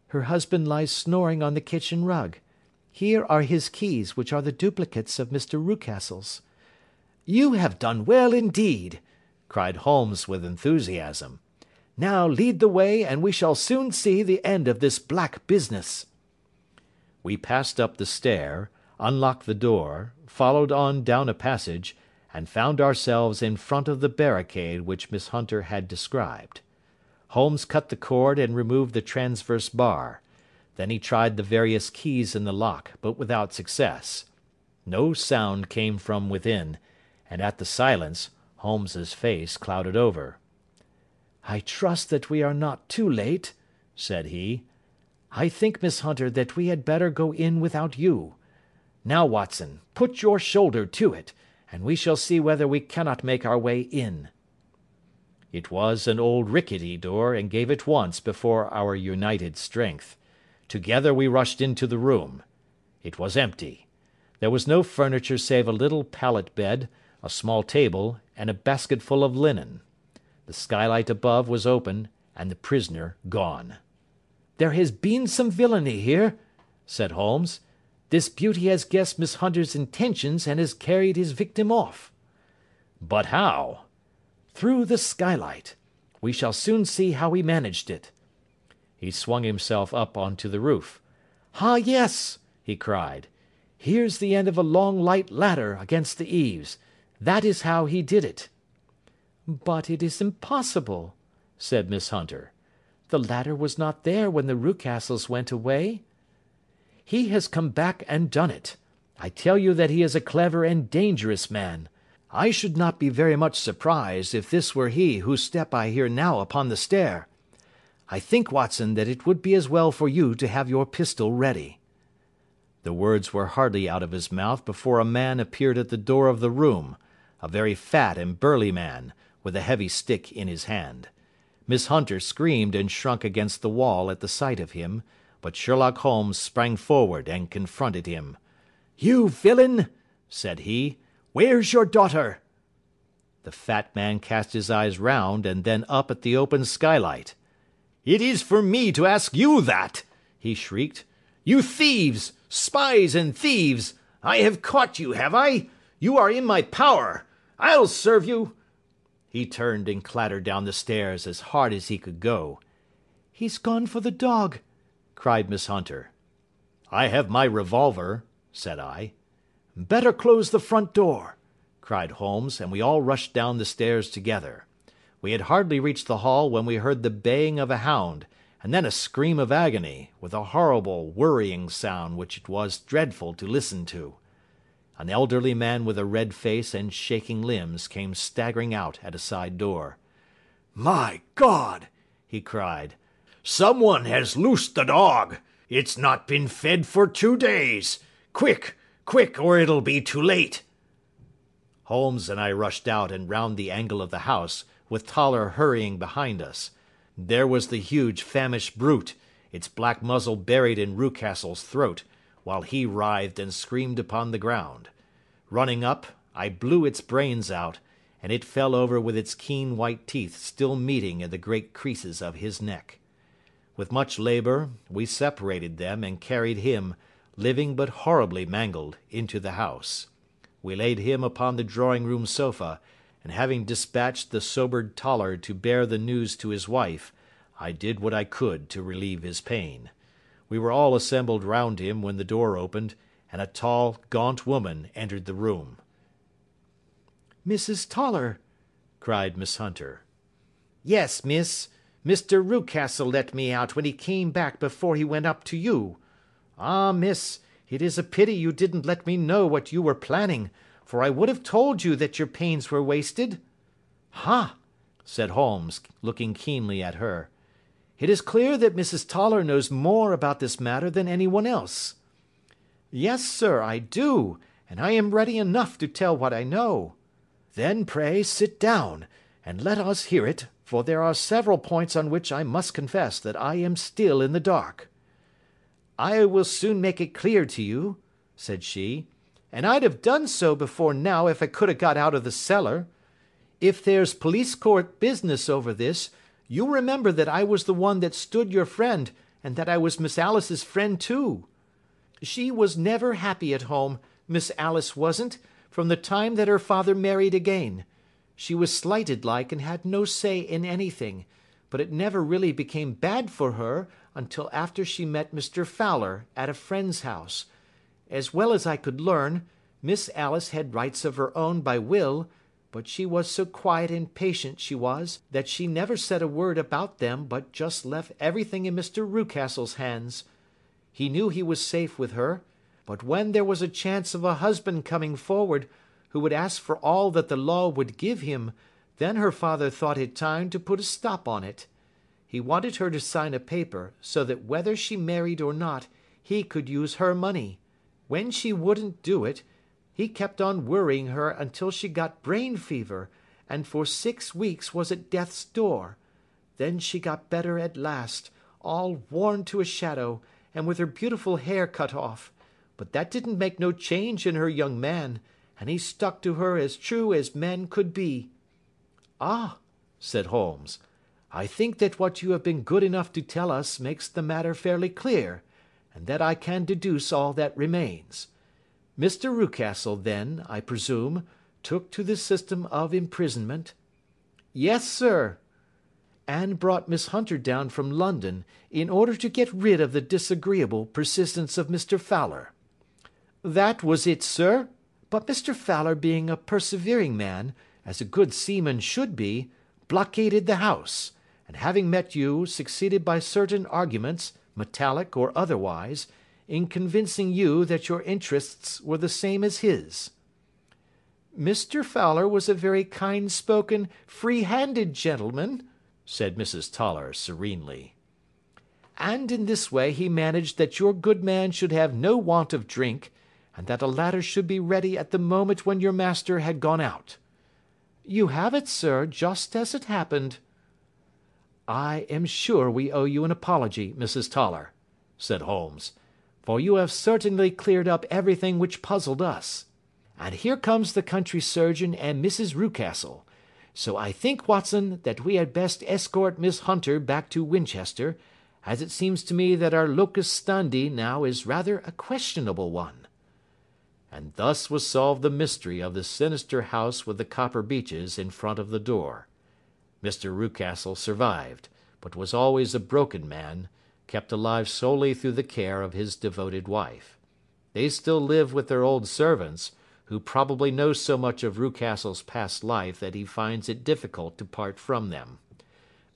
Her husband lies snoring on the kitchen rug. Here are his keys, which are the duplicates of Mr. Rucastle's." "You have done well indeed," cried Holmes with enthusiasm. "Now lead the way, and we shall soon see the end of this black business." We passed up the stair, unlocked the door, followed on down a passage, and found ourselves in front of the barricade which Miss Hunter had described. Holmes cut the cord and removed the transverse bar. Then he tried the various keys in the lock, but without success. No sound came from within, and at the silence Holmes's face clouded over. "I trust that we are not too late," said he. "I think, Miss Hunter, that we had better go in without you. Now, Watson, put your shoulder to it, and we shall see whether we cannot make our way in." It was an old rickety door, and gave at once before our united strength. Together we rushed into the room. It was empty. There was no furniture save a little pallet bed, a small table, and a basketful of linen. The skylight above was open, and the prisoner gone. "There has been some villainy here," said Holmes. "This beauty has guessed Miss Hunter's intentions and has carried his victim off." "But how?" "Through the skylight. We shall soon see how he managed it." He swung himself up onto the roof. "Ah, yes," he cried. "Here's the end of a long light ladder against the eaves. That is how he did it." "But it is impossible," said Miss Hunter. "The ladder was not there when the Rucastles went away." "He has come back and done it. I tell you that he is a clever and dangerous man. I should not be very much surprised if this were he whose step I hear now upon the stair. I think, Watson, that it would be as well for you to have your pistol ready." The words were hardly out of his mouth before a man appeared at the door of the room, a very fat and burly man, with a heavy stick in his hand. Miss Hunter screamed and shrunk against the wall at the sight of him, but Sherlock Holmes sprang forward and confronted him. "You villain!" said he. "Where's your daughter?" The fat man cast his eyes round and then up at the open skylight. "It is for me to ask you that!" he shrieked. "You thieves! Spies and thieves! I have caught you, have I? You are in my power! I'll serve you!" He turned and clattered down the stairs as hard as he could go. "He's gone for the dog," cried Miss Hunter. "I have my revolver," said I. "Better close the front door," cried Holmes, and we all rushed down the stairs together. We had hardly reached the hall when we heard the baying of a hound, and then a scream of agony, with a horrible worrying sound which it was dreadful to listen to. An elderly man with a red face and shaking limbs came staggering out at a side door. "My God!" he cried. "Someone has loosed the dog. It's not been fed for 2 days. Quick, quick, or it'll be too late." Holmes and I rushed out and round the angle of the house, with Toller hurrying behind us. There was the huge famished brute, its black muzzle buried in Rucastle's throat, while he writhed and screamed upon the ground. Running up, I blew its brains out, and it fell over with its keen white teeth still meeting in the great creases of his neck. With much labour, we separated them and carried him, living but horribly mangled, into the house. We laid him upon the drawing-room sofa, and having dispatched the sobered Toller to bear the news to his wife, I did what I could to relieve his pain. We were all assembled round him when the door opened, and a tall, gaunt woman entered the room. "Mrs. Toller!" cried Miss Hunter. "Yes, miss. Mr. Rucastle let me out when he came back before he went up to you. Ah, miss, it is a pity you didn't let me know what you were planning, for I would have told you that your pains were wasted." "Ha!" said Holmes, looking keenly at her. "It is clear that Mrs. Toller knows more about this matter than anyone else." "Yes, sir, I do, and I am ready enough to tell what I know." "Then pray sit down, and let us hear it, for there are several points on which I must confess that I am still in the dark." "I will soon make it clear to you," said she, "and I'd have done so before now if I could have got out of the cellar. If there's police court business over this, you'll remember that I was the one that stood your friend, and that I was Miss Alice's friend too. She was never happy at home, Miss Alice wasn't, from the time that her father married again. She was slighted like and had no say in anything, but it never really became bad for her until after she met Mr. Fowler at a friend's house. As well as I could learn, Miss Alice had rights of her own by will, but she was so quiet and patient she was, that she never said a word about them but just left everything in Mr. Rucastle's hands. He knew he was safe with her, but when there was a chance of a husband coming forward who would ask for all that the law would give him, then her father thought it time to put a stop on it. He wanted her to sign a paper, so that whether she married or not, he could use her money. When she wouldn't do it, he kept on worrying her until she got brain fever, and for 6 weeks was at death's door. Then she got better at last, all worn to a shadow, and with her beautiful hair cut off. But that didn't make no change in her young man, and he stuck to her as true as men could be. Ah, said Holmes, I think that what you have been good enough to tell us makes the matter fairly clear, and that I can deduce all that remains. Mr. Rucastle, then, I presume, took to the system of imprisonment? Yes, sir. And brought Miss Hunter down from London in order to get rid of the disagreeable persistence of Mr. Fowler. That was it, sir. But Mr. Fowler, being a persevering man, as a good seaman should be, blockaded the house, and having met you, succeeded by certain arguments, metallic or otherwise, in convincing you that your interests were the same as his. Mr. Fowler was a very kind-spoken, free-handed gentleman, said Mrs. Toller serenely. And in this way he managed that your good man should have no want of drink, and that a ladder should be ready at the moment when your master had gone out. You have it, sir, just as it happened. I am sure we owe you an apology, Mrs. Toller, said Holmes, for you have certainly cleared up everything which puzzled us. And here comes the country surgeon and Mrs. Rucastle. So I think, Watson, that we had best escort Miss Hunter back to Winchester, as it seems to me that our locus standi now is rather a questionable one. And thus was solved the mystery of the sinister house with the copper beeches in front of the door. Mr. Rucastle survived, but was always a broken man, kept alive solely through the care of his devoted wife. They still live with their old servants, who probably know so much of Rucastle's past life that he finds it difficult to part from them.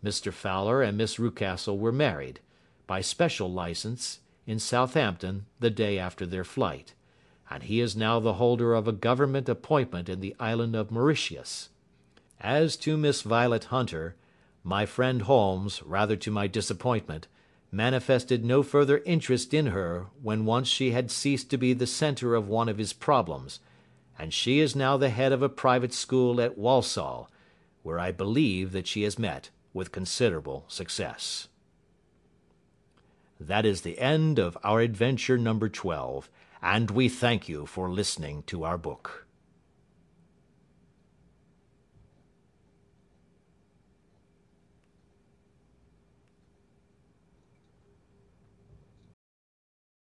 Mr. Fowler and Miss Rucastle were married, by special license, in Southampton the day after their flight, and he is now the holder of a government appointment in the island of Mauritius. As to Miss Violet Hunter, my friend Holmes, rather to my disappointment, manifested no further interest in her when once she had ceased to be the centre of one of his problems, and she is now the head of a private school at Walsall, where I believe that she has met with considerable success. That is the end of our adventure number 12, and we thank you for listening to our book.